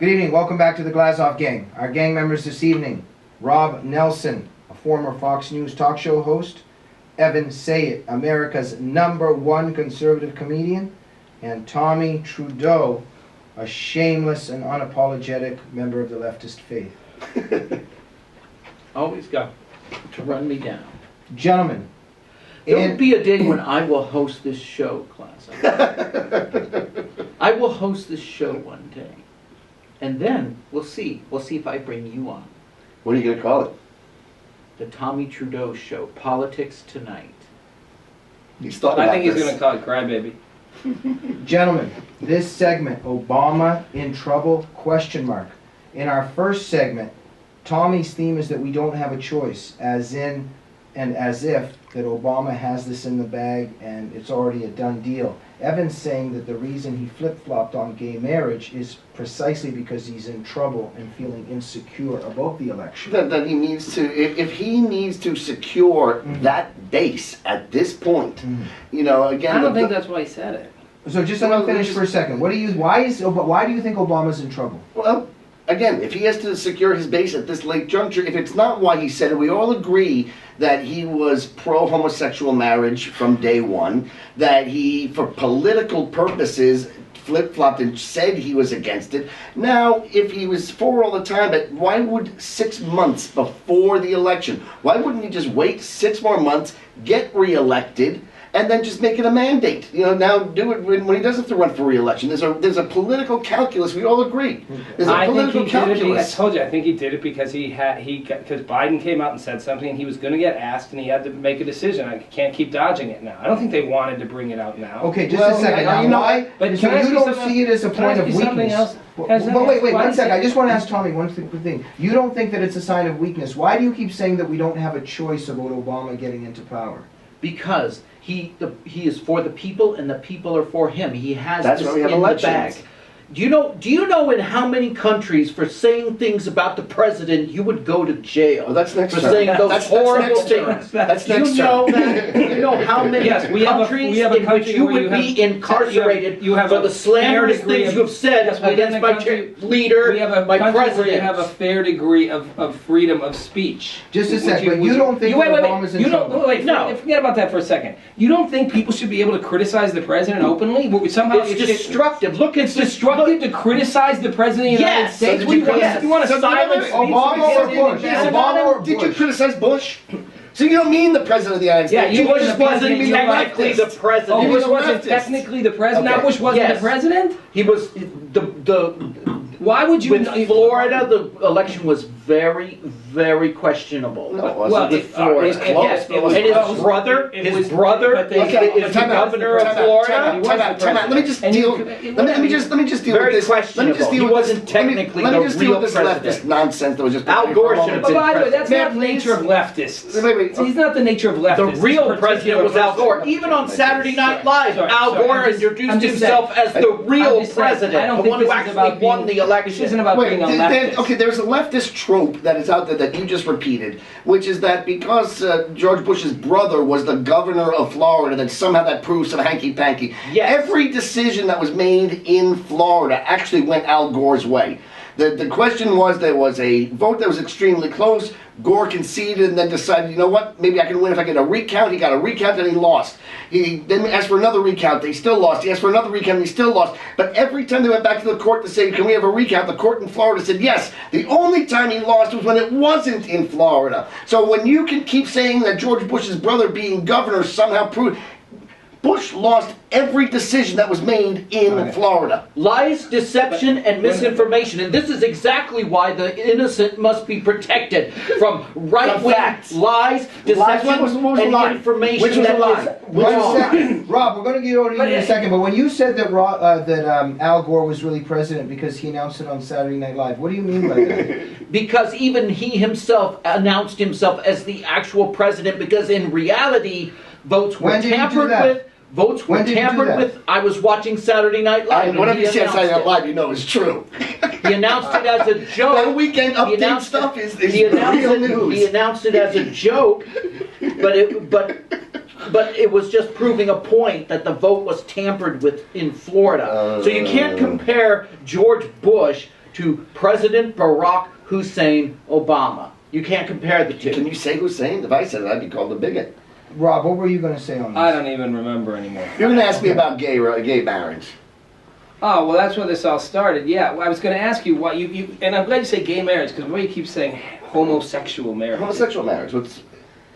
Good evening. Welcome back to the Glazov gang. Our gang members this evening: Rob Nelson, a former Fox News talk show host; Evan Sayet, America's #1 conservative comedian; and Tommi Trudeau, a shameless and unapologetic member of the leftist faith. Always got to run me down. Gentlemen, there will be a day when I will host this show, class. I will host this show one day. And then we'll see. We'll see if I bring you on. What are you going to call it? The Tommi Trudeau Show, Politics Tonight. He's thought about I think he's this. going to call it Crybaby. Gentlemen, this segment, Obama in trouble, ? In our first segment, Tommy's theme is that we don't have a choice, as in and as if that Obama has this in the bag and it's already a done deal. Evan's saying that the reason he flip-flopped on gay marriage is precisely because he's in trouble and feeling insecure about the election. That he needs to, if he needs to secure that base at this point, you know, again... I don't think that's why he said it. So just let me finish for a second. Why do you think Obama's in trouble? Well, again, if he has to secure his base at this late juncture, if it's not why he said it, we all agree that he was pro-homosexual marriage from day one, that he, for political purposes, flip-flopped and said he was against it. Now, if he was for all the time, but why would 6 months before the election, why wouldn't he just wait 6 more months, get re-elected, and then just make it a mandate? You know, now do it when he doesn't have to run for re-election. There's a political calculus. We all agree. There's a political calculus. I told you. I think he did it because because Biden came out and said something, and he was going to get asked, and he had to make a decision. I can't keep dodging it now. I don't think they wanted to bring it out now. Okay, just a second. Now, why? But so you don't see it as a point of weakness. But wait, 1 second. I just want to ask Tommy one thing. You don't think that it's a sign of weakness. Why do you keep saying that we don't have a choice about Obama getting into power? Because he is for the people and the people are for him. He has That's this why we have in elections. the bag. Do you know in how many countries for saying things about the president you would go to jail? Well, that's next for term. saying those That's horrible next term. things. That's Do next you know term. that? Do you know how many countries in which you would be incarcerated for the slanderous things you have said against my leader, my president? You have a fair degree of freedom of speech. Just a second. But you don't think Obama's in trouble? No, forget about that for a second. You don't think people should be able to criticize the president openly? Somehow it's destructive. Look, it's destructive to criticize the president of the United States. You want to silence Obama or Bush? Obama or Bush? Did you criticize Bush? So you don't mean the president of the United States? Yeah, Bush wasn't technically the president. Oh, Bush wasn't technically the president. Now Bush wasn't the president. He was the. Why would you? With Florida, the election was very, very questionable. No, it wasn't. With Florida. His brother is the governor of Florida. Time out. Let me just deal. Let me just deal with this. Let me just deal with this. He wasn't technically the real president. Let me just deal with this president. leftist nonsense that was just. Al Gore should have been By the way, that's president. not the nature of leftists. Wait. He's not the nature of leftists. The real president was Al Gore. Even on Saturday Night Live, Al Gore introduced himself as the real president, the one who actually won the election. This isn't about being a leftist. Okay, there's a leftist trope that is out there that you just repeated, which is that because George Bush's brother was the governor of Florida, that somehow that proves some hanky-panky. Yes. Every decision that was made in Florida actually went Al Gore's way. The question was, there was a vote that was extremely close. Gore conceded and then decided, you know what, maybe I can win if I get a recount. He got a recount and he lost. He then asked for another recount. They still lost. He asked for another recount and he still lost. But every time they went back to the court to say, can we have a recount, the court in Florida said yes. The only time he lost was when it wasn't in Florida. So when you can keep saying that George Bush's brother being governor somehow proved... Bush lost every decision that was made in Florida. Lies, deception, and misinformation. And this is exactly why the innocent must be protected from right-wing lies, deception, and information. Which was a lie? 1 second. Rob, we're going to get over to you in a second, but when you said that Al Gore was really president because he announced it on Saturday Night Live, what do you mean by that? Because even he himself announced himself as the actual president, because in reality, votes were tampered with. Votes were tampered with. I was watching Saturday Night Live. Whatever you say on Saturday Night Live, you know is true. He announced it as a joke. That weekend update stuff is real news. He announced it as a joke, but it was just proving a point that the vote was tampered with in Florida. So you can't compare George Bush to President Barack Hussein Obama. You can't compare the two. Can you say Hussein? If I said it, I'd be called a bigot. Rob, what were you going to say on this? I don't even remember anymore. You're going to ask me about gay marriage. Oh, well, that's where this all started. Yeah, I was going to ask you why you and I'm glad you say gay marriage, because the way you keep saying homosexual marriage. Homosexual marriage.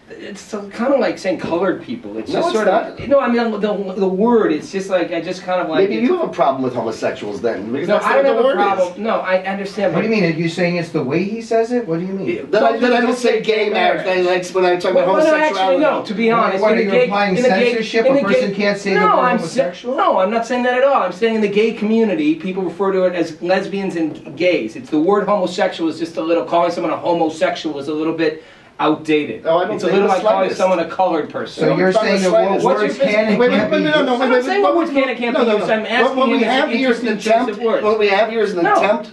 It's kind of like saying colored people. It's No, just it's sort not. of. No, I mean the word. It's just like I just kind of like. Maybe you have a problem with homosexuals then. Because No, that's I what don't the have a word problem. is. No, I understand. What do you mean? Are you saying it's the way he says it? What do you mean? Then I don't say gay marriage. Like when I talk about Well, no, homosexuality. actually, no. To be honest, What, in are the you gay, implying in the gay- censorship? in the A person can't say the no, word I'm homosexual? No, I'm not saying that at all. I'm saying in the gay community, people refer to it as lesbians and gays. It's the word homosexual is just a little. Calling someone a homosexual is a little bit outdated. No, I don't it's a think little the like calling slightest. someone a colored person. So you're It's not saying the that slightest. what What's words your- can and Wait, can't be no, used? no, I'm not saying what words can and can't be used. I'm asking What you we if have it's here is an interesting choice attempt. of words. What we have here is an No. attempt.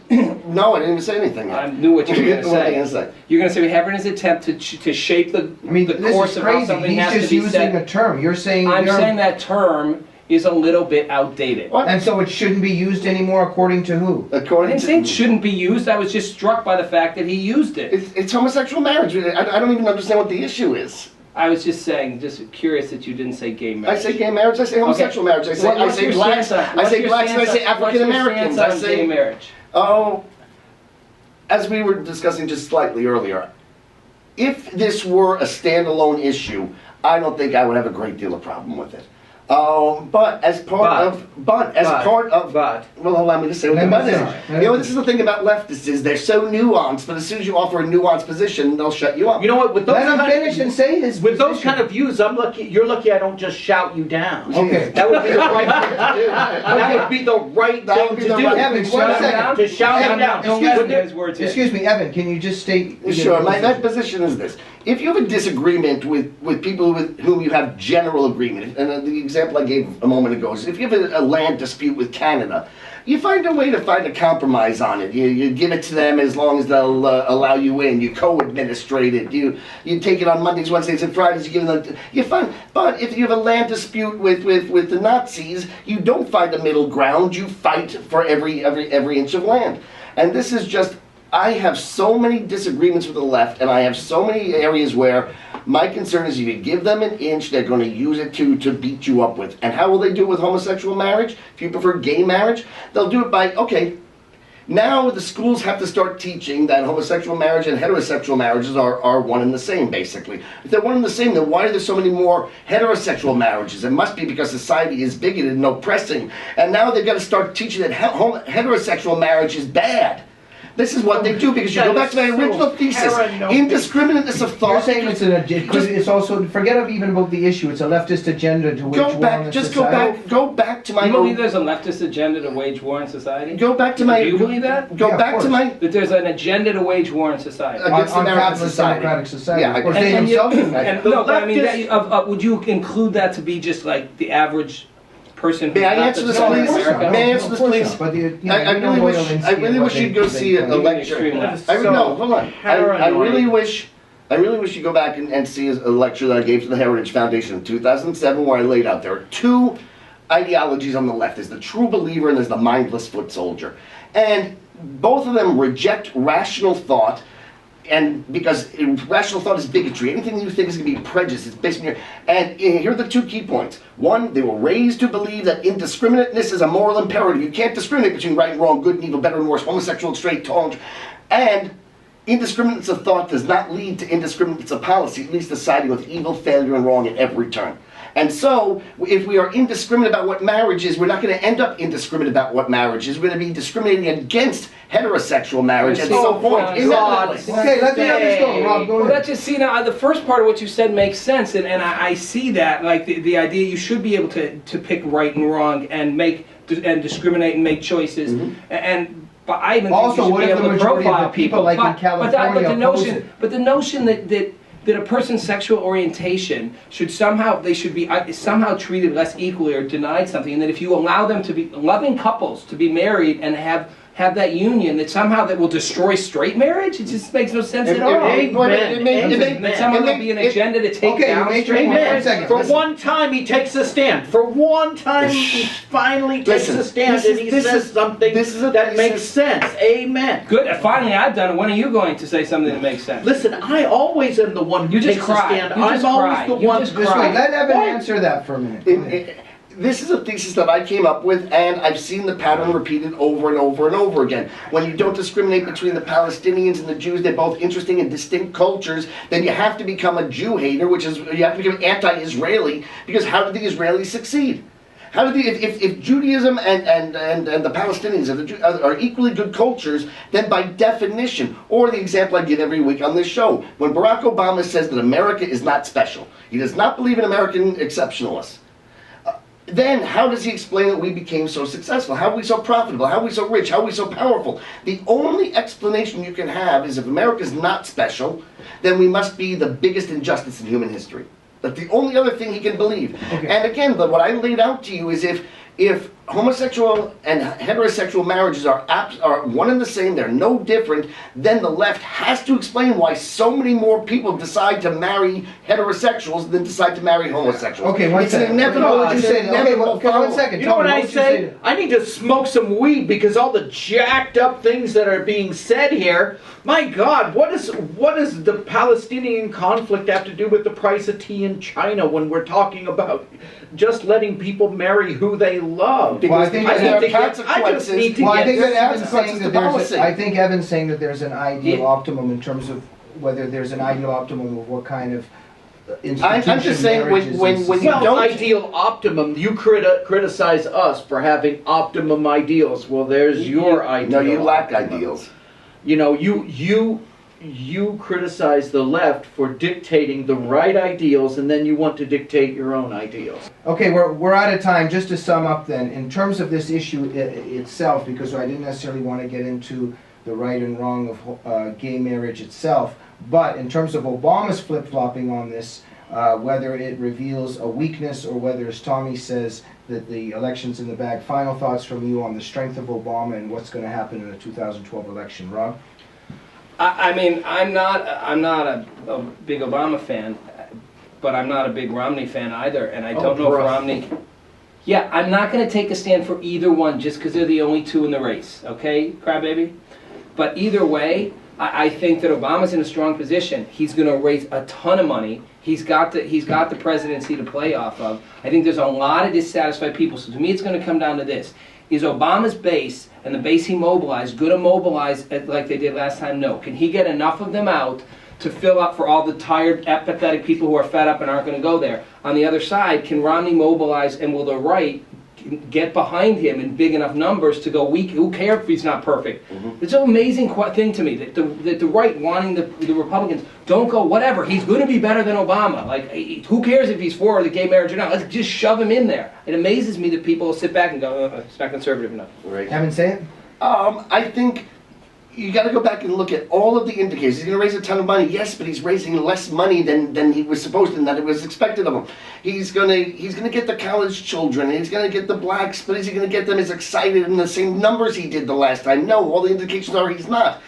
No, I didn't even say anything yet. I knew what you were going to What am I say. gonna say? You're going to say we have an attempt to shape the I mean, the this course is of how crazy. something He's has just to be using said. a term. You're saying I'm you're- saying that term is a little bit outdated. What? And so it shouldn't be used anymore according to who? I According didn't say it to shouldn't be used. I was just struck by the fact that he used it. it's homosexual marriage. I don't even understand what the issue is. I was just saying, just curious that you didn't say gay marriage. I say gay marriage. I say homosexual marriage. I say What's your blacks. stance on- I what's say your blacks and I stance say on- African Americans. I What's your stance on gay say marriage? oh, as we were discussing just slightly earlier, if this were a standalone issue, I don't think I would have a great deal of problem with it. But as part of well, allow me to say what the but is. You know, this is the thing about leftists is they're so nuanced, but as soon as you offer a nuanced position, they'll shut you up. You know what? With those Let him kind finish of, and say his with those position. kind of views, I'm lucky. You're lucky I don't just shout you down. Okay. That would be the right thing to do. That would be the right That thing would to be the do. right- Evan, Shut 1 him second. down. To shout him Evan, down. Don't excuse let me. his words in. Excuse me, Evan, can you just state... Sure, my position is this. If you have a disagreement with people with whom you have general agreement, and the example I gave a moment ago is if you have a land dispute with Canada, you find a way to find a compromise on it. You give it to them as long as they'll allow you in. You co-administrate it. You take it on Mondays, Wednesdays, and Fridays. You give them. You find. But if you have a land dispute with the Nazis, you don't find a middle ground. You fight for every inch of land. And this is just. I have so many disagreements with the left, and I have so many areas where my concern is if you give them an inch, they're going to use it to beat you up with. And how will they do it with homosexual marriage? If you prefer gay marriage, they'll do it by, okay, now the schools have to start teaching that homosexual marriage and heterosexual marriages are one and the same, basically. If they're one and the same, then why are there so many more heterosexual marriages? It must be because society is bigoted and oppressing. And now they've got to start teaching that heterosexual marriage is bad. This is what they do, because you go back to my original thesis, indiscriminateness of thought. You're saying it's an agenda, because it's also, forget even about the issue, it's a leftist agenda to wage war on the society. Go back to my... You believe there's a leftist agenda to wage war in society? Go back to my... Do you believe that? Go Yeah, back of to my... That there's an agenda to wage war in society? Against on American capitalist society. democratic society. Yeah, Of course, and- they and themselves you- do that. And, no, but I mean, would you include that to be just like the average person? May I who's not answer the this, center of please? America? May I answer this, please? But I really wish you'd go see a lecture. Extreme left. No, hold on. I really Paranoid. wish you go back and see a lecture that I gave to the Heritage Foundation in 2007, where I laid out there are two ideologies on the left. There's the true believer and there's the mindless foot soldier. And both of them reject rational thought, and because rational thought is bigotry. Anything you think is going to be prejudice, it's based on your... And here are the two key points. One, they were raised to believe that indiscriminateness is a moral imperative. You can't discriminate between right and wrong, good and evil, better and worse, homosexual and straight, tall and... And indiscriminateness of thought does not lead to indiscriminateness of policy. It leads to siding with evil, failure, and wrong at every turn. And so, if we are indiscriminate about what marriage is, we're not going to end up indiscriminate about what marriage is. We're going to be discriminating against heterosexual marriage at some point. God. Okay, let the others go, Rob, go Well, ahead. that's just, see, now, the first part of what you said makes sense, and I see that, like, the idea you should be able to pick right and wrong and discriminate and make choices, but I even Also, think you what should if be the able to majority of profile the people, like in California, oppose it? But the notion that a person's sexual orientation should somehow be somehow treated less equally or denied something, and that if you allow them to be loving couples to be married and have have that union that somehow that will destroy straight marriage? It just makes no sense at all. That someone will be an agenda to take down straight marriage. For one time he takes a stand. For one time he finally takes a stand and he says something that makes sense. Amen. Good. Finally I've done it. When are you going to say something that makes sense? Listen, I always am the one who takes a stand. I'm always the one who let Evan answer that for a minute. This is a thesis that I came up with, and I've seen the pattern repeated over and over and over again. When you don't discriminate between the Palestinians and the Jews, they're both interesting and distinct cultures, then you have to become a Jew hater, which is, you have to become anti-Israeli, because how did the Israelis succeed? How did if Judaism and the Palestinians are equally good cultures, then by definition, or the example I give every week on this show, when Barack Obama says that America is not special, he does not believe in American exceptionalists. Then how does he explain that we became so successful? How are we so profitable? How are we so rich? How are we so powerful? The only explanation you can have is if America is not special, then we must be the biggest injustice in human history. That's the only other thing he can believe. Okay. And again, what I laid out to you is if homosexual and heterosexual marriages are one and the same, they're no different, then the left has to explain why so many more people decide to marry heterosexuals than decide to marry homosexuals. Okay, one second. One second. You know what I say? I need to smoke some weed because all the jacked up things that are being said here. My God, what does the Palestinian conflict have to do with the price of tea in China when we're talking about just letting people marry who they love? Well, I think Evan's saying that there's an ideal optimum in terms of whether there's an ideal optimum of what kind of institution. I'm just saying when you don't ideal optimum, you criticize us for having optimum ideals. Well, there's your ideal. No, you lack ideals. You know, you criticize the left for dictating the right ideals, and then you want to dictate your own ideals. Okay, we're out of time. Just to sum up then, in terms of this issue itself, because I didn't necessarily want to get into the right and wrong of gay marriage itself, but in terms of Obama's flip-flopping on this, whether it reveals a weakness or whether, as Tommy says, that the election's in the bag. Final thoughts from you on the strength of Obama and what's going to happen in the 2012 election, Rob? I mean, I'm not a big Obama fan, but I'm not a big Romney fan either, and I don't know if Romney... Yeah, I'm not going to take a stand for either one just because they're the only two in the race, okay, crybaby? But either way, I think that Obama's in a strong position. He's going to raise a ton of money. He's got the presidency to play off of. I think there's a lot of dissatisfied people. So to me, it's going to come down to this. Is Obama's base and the base he mobilized going to mobilize like they did last time? No. Can he get enough of them out to fill up for all the tired, apathetic people who are fed up and aren't going to go there? On the other side, can Romney mobilize, and will the right get behind him in big enough numbers to go, who cares if he's not perfect? It's an amazing thing to me that the right wanting the Republicans don't go, whatever, he's going to be better than Obama. Like, who cares if he's for the gay marriage or not? Let's just shove him in there. It amazes me that people sit back and go, it's not conservative enough. Right. Haven't said it? I think you got to go back and look at all of the indicators. He's going to raise a ton of money, yes, but he's raising less money than he was supposed to, and that it was expected of him. He's going to get the college children, and he's going to get the blacks, but is he going to get them as excited in the same numbers he did the last time? No, all the indications are he's not.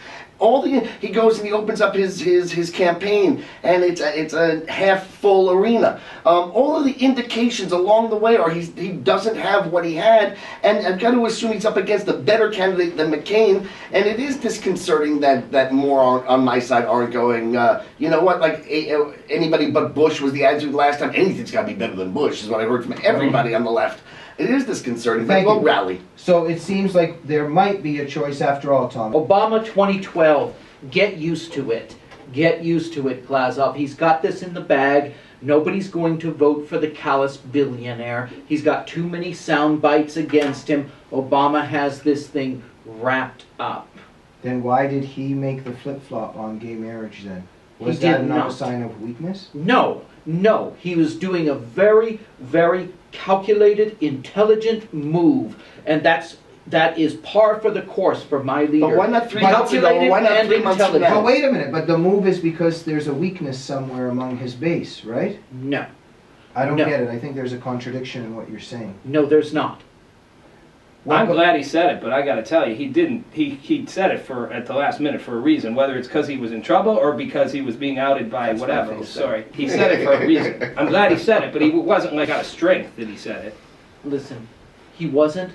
He goes and he opens up his campaign, and it's a half full arena. All of the indications along the way are he doesn't have what he had, and I've got to assume he's up against a better candidate than McCain. And it is disconcerting that more on my side aren't going. You know what? Like anybody but Bush was the attitude last time. Anything's got to be better than Bush is what I heard from everybody on the left. It is disconcerting, but we'll rally. So it seems like there might be a choice after all, Tom. Obama 2012, get used to it. Get used to it, Glazov. He's got this in the bag. Nobody's going to vote for the callous billionaire. He's got too many sound bites against him. Obama has this thing wrapped up. Then why did he make the flip-flop on gay marriage then? Was that not a sign of weakness? No. He was doing a very, very calculated, intelligent move, and that is par for the course for my leader. But why not 3 months ago? Why not 3 months from now? But wait a minute. But the move is because there's a weakness somewhere among his base, right? No. I don't get it. I think there's a contradiction in what you're saying. No, there's not. I'm glad he said it, but I got to tell you, he didn't. He said it at the last minute for a reason, whether it's because he was in trouble or because he was being outed by whatever. Sorry, he said it for a reason. I'm glad he said it, but he wasn't like out of strength that he said it. Listen, he wasn't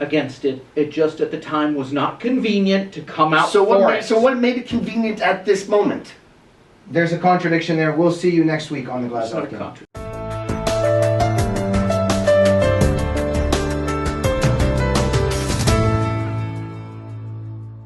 against it. It just at the time was not convenient to come out for it. So what made it convenient at this moment? There's a contradiction there. We'll see you next week on the It's not Glazov a Game. contradiction.